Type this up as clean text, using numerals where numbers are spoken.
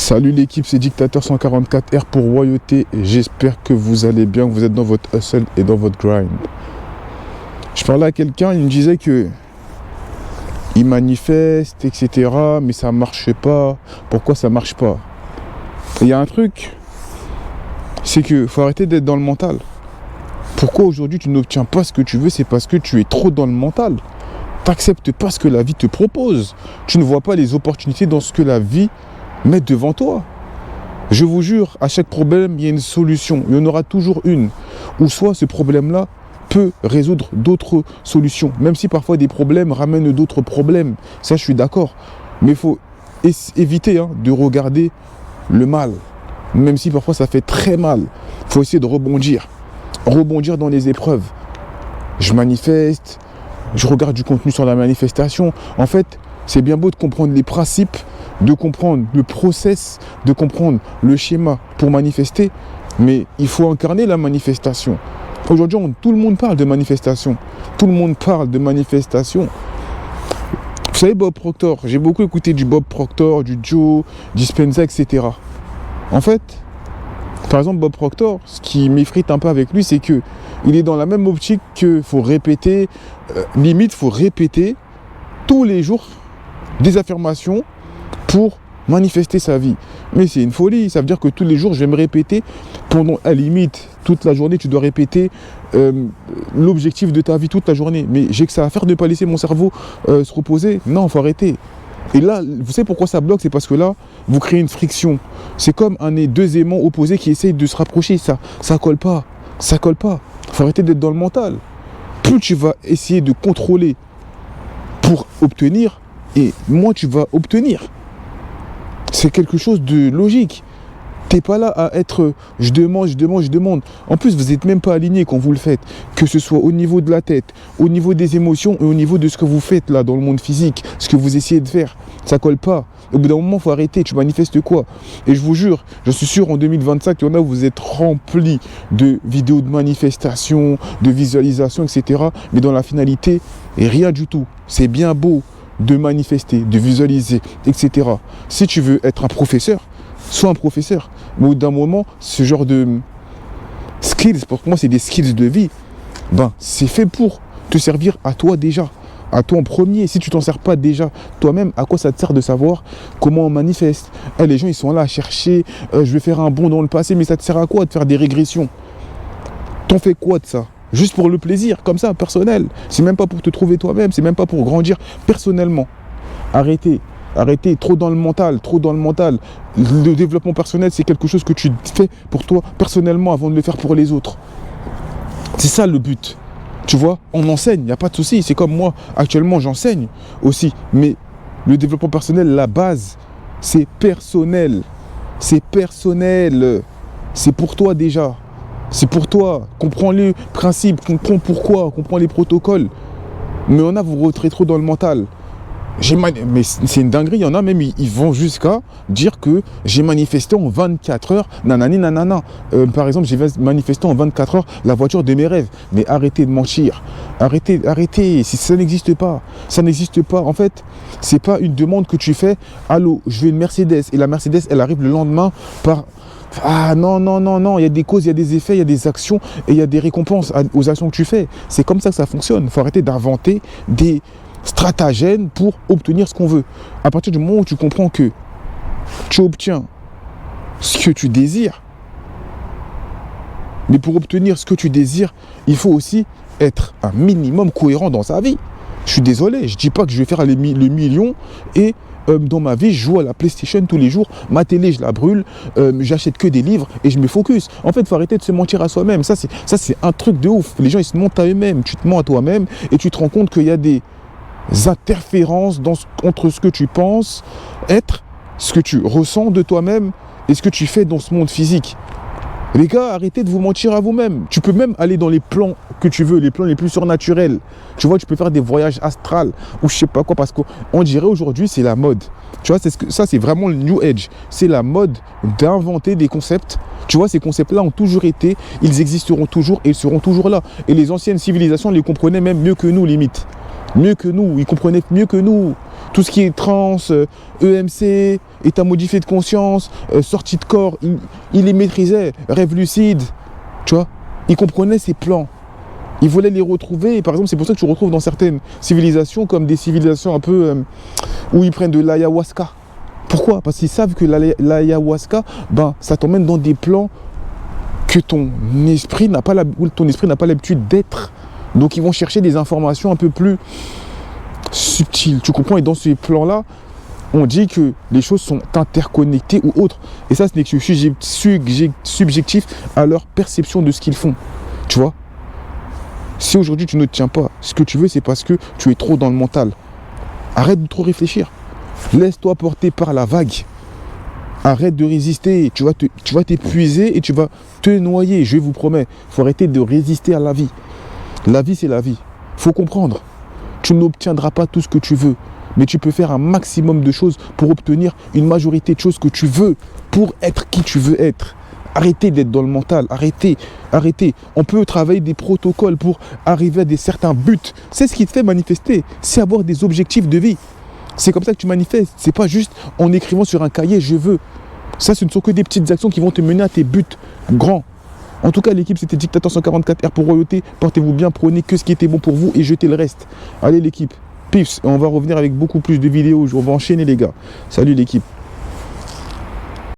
Salut l'équipe, c'est Dictateur 144R pour Royauté. J'espère que vous allez bien, que vous êtes dans votre hustle et dans votre grind. Je parlais à quelqu'un, il me disait que il manifeste, etc. Mais ça marche pas. Pourquoi ça marche pas? Il y a un truc, c'est que faut arrêter d'être dans le mental. Pourquoi aujourd'hui tu n'obtiens pas ce que tu veux? C'est parce que tu es trop dans le mental. Tu n'acceptes pas ce que la vie te propose. Tu ne vois pas les opportunités dans ce que la vie met devant toi. Je vous jure, à chaque problème, il y a une solution. Il y en aura toujours une. Ou soit ce problème-là peut résoudre d'autres solutions. Même si parfois des problèmes ramènent d'autres problèmes. Ça, je suis d'accord. Mais il faut éviter de regarder le mal. Même si parfois ça fait très mal. Il faut essayer de rebondir. Rebondir dans les épreuves. Je manifeste. Je regarde du contenu sur la manifestation. En fait, c'est bien beau de comprendre les principes, de comprendre le process, de comprendre le schéma pour manifester, mais il faut incarner la manifestation. Aujourd'hui, tout le monde parle de manifestation. Tout le monde parle de manifestation. Vous savez, Bob Proctor, j'ai beaucoup écouté du Bob Proctor, du Joe Dispenza, etc. En fait, par exemple, Bob Proctor, ce qui m'effrite un peu avec lui, c'est que il est dans la même optique qu'il faut répéter, limite, il faut répéter tous les jours des affirmations pour manifester sa vie. Mais c'est une folie, ça veut dire que tous les jours, je vais me répéter pendant, à la limite, toute la journée, tu dois répéter l'objectif de ta vie toute la journée. Mais j'ai que ça à faire de ne pas laisser mon cerveau se reposer. Non, il faut arrêter. Et là, vous savez pourquoi ça bloque? C'est parce que là, vous créez une friction. C'est comme deux aimants opposés qui essayent de se rapprocher. Ça colle pas. Ça colle pas. Il faut arrêter d'être dans le mental. Plus tu vas essayer de contrôler pour obtenir, et moins tu vas obtenir. C'est quelque chose de logique. T'es pas là à être je demande. En plus, vous n'êtes même pas aligné quand vous le faites. Que ce soit au niveau de la tête, au niveau des émotions et au niveau de ce que vous faites là dans le monde physique, ce que vous essayez de faire. Ça colle pas. Au bout d'un moment, il faut arrêter. Tu manifestes quoi? Et je vous jure, je suis sûr en 2025, il y en a où vous êtes remplis de vidéos de manifestation, de visualisation, etc. Mais dans la finalité, rien du tout. C'est bien beau de manifester, de visualiser, etc. Si tu veux être un professeur, sois un professeur. Mais au bout d'un moment, ce genre de skills, pour moi, c'est des skills de vie. C'est fait pour te servir à toi déjà. À toi en premier. Si tu t'en sers pas déjà toi-même, à quoi ça te sert de savoir comment on manifeste? Les gens, ils sont là à chercher, je vais faire un bond dans le passé, mais ça te sert à quoi de faire des régressions? T'en fais quoi de ça? Juste pour le plaisir, comme ça, personnel. C'est même pas pour te trouver toi-même, c'est même pas pour grandir personnellement. Arrêtez, trop dans le mental. Le développement personnel, c'est quelque chose que tu fais pour toi personnellement avant de le faire pour les autres. C'est ça le but. Tu vois, on enseigne, il n'y a pas de souci. C'est comme moi, actuellement, j'enseigne aussi. Mais le développement personnel, la base, c'est personnel. C'est personnel. C'est pour toi déjà. C'est pour toi. Comprends les principes, comprends pourquoi, comprends les protocoles. Mais on a vous retirez trop dans le mental. Mais c'est une dinguerie. Il y en a même, ils vont jusqu'à dire que j'ai manifesté en 24 heures, nanani nanana. Par exemple, j'ai manifesté en 24 heures la voiture de mes rêves. Mais arrêtez de mentir. Arrêtez. Ça n'existe pas. Ça n'existe pas. En fait, c'est pas une demande que tu fais. Allô, je veux une Mercedes. Et la Mercedes, elle arrive le lendemain par... Ah non, il y a des causes, il y a des effets, il y a des actions et il y a des récompenses aux actions que tu fais. C'est comme ça que ça fonctionne. Il faut arrêter d'inventer des stratagèmes pour obtenir ce qu'on veut. À partir du moment où tu comprends que tu obtiens ce que tu désires, mais pour obtenir ce que tu désires, il faut aussi être un minimum cohérent dans sa vie. Je suis désolé, je ne dis pas que je vais faire le million et dans ma vie, je joue à la PlayStation tous les jours, ma télé, je la brûle, j'achète que des livres et je me focus. En fait, il faut arrêter de se mentir à soi-même. Ça, c'est un truc de ouf. Les gens, ils se mentent à eux-mêmes. Tu te mens à toi-même et tu te rends compte qu'il y a des interférences entre ce que tu penses être, ce que tu ressens de toi-même et ce que tu fais dans ce monde physique. Les gars, arrêtez de vous mentir à vous-même. Tu peux même aller dans les plans que tu veux, les plans les plus surnaturels. Tu vois, tu peux faire des voyages astrales ou je sais pas quoi, parce qu'on dirait aujourd'hui, c'est la mode. Tu vois, ça, c'est vraiment le New Age. C'est la mode d'inventer des concepts. Tu vois, ces concepts-là ont toujours été, ils existeront toujours et ils seront toujours là. Et les anciennes civilisations les comprenaient même mieux que nous, limite. Mieux que nous, ils comprenaient mieux que nous. Tout ce qui est trans, EMC, état modifié de conscience, sortie de corps, il les maîtrisait, rêve lucide, tu vois. Il comprenait ses plans. Il voulait les retrouver. Et par exemple, c'est pour ça que tu retrouves dans certaines civilisations, comme des civilisations un peu où ils prennent de l'ayahuasca. Pourquoi? Parce qu'ils savent que l'ayahuasca, ben, ça t'emmène dans des plans que ton esprit n'a pas l'habitude d'être. Donc ils vont chercher des informations un peu plus subtiles, tu comprends? Et dans ces plans-là, on dit que les choses sont interconnectées ou autres. Et ça, ce n'est que subjectif à leur perception de ce qu'ils font. Tu vois? Si aujourd'hui tu ne te tiens pas, ce que tu veux, c'est parce que tu es trop dans le mental. Arrête de trop réfléchir. Laisse-toi porter par la vague. Arrête de résister. Tu vas t'épuiser et tu vas te noyer. Je vous promets. Il faut arrêter de résister à la vie. La vie, c'est la vie. Il faut comprendre. Tu n'obtiendras pas tout ce que tu veux. Mais tu peux faire un maximum de choses pour obtenir une majorité de choses que tu veux. Pour être qui tu veux être. Arrêtez d'être dans le mental. Arrêtez. On peut travailler des protocoles pour arriver à certains buts. C'est ce qui te fait manifester. C'est avoir des objectifs de vie. C'est comme ça que tu manifestes. C'est pas juste en écrivant sur un cahier « je veux ». Ça, ce ne sont que des petites actions qui vont te mener à tes buts grands. En tout cas, l'équipe, c'était Dictateur 144R pour Royauté. Portez-vous bien, prenez que ce qui était bon pour vous et jetez le reste. Allez l'équipe, peace. On va revenir avec beaucoup plus de vidéos. On va enchaîner les gars. Salut l'équipe.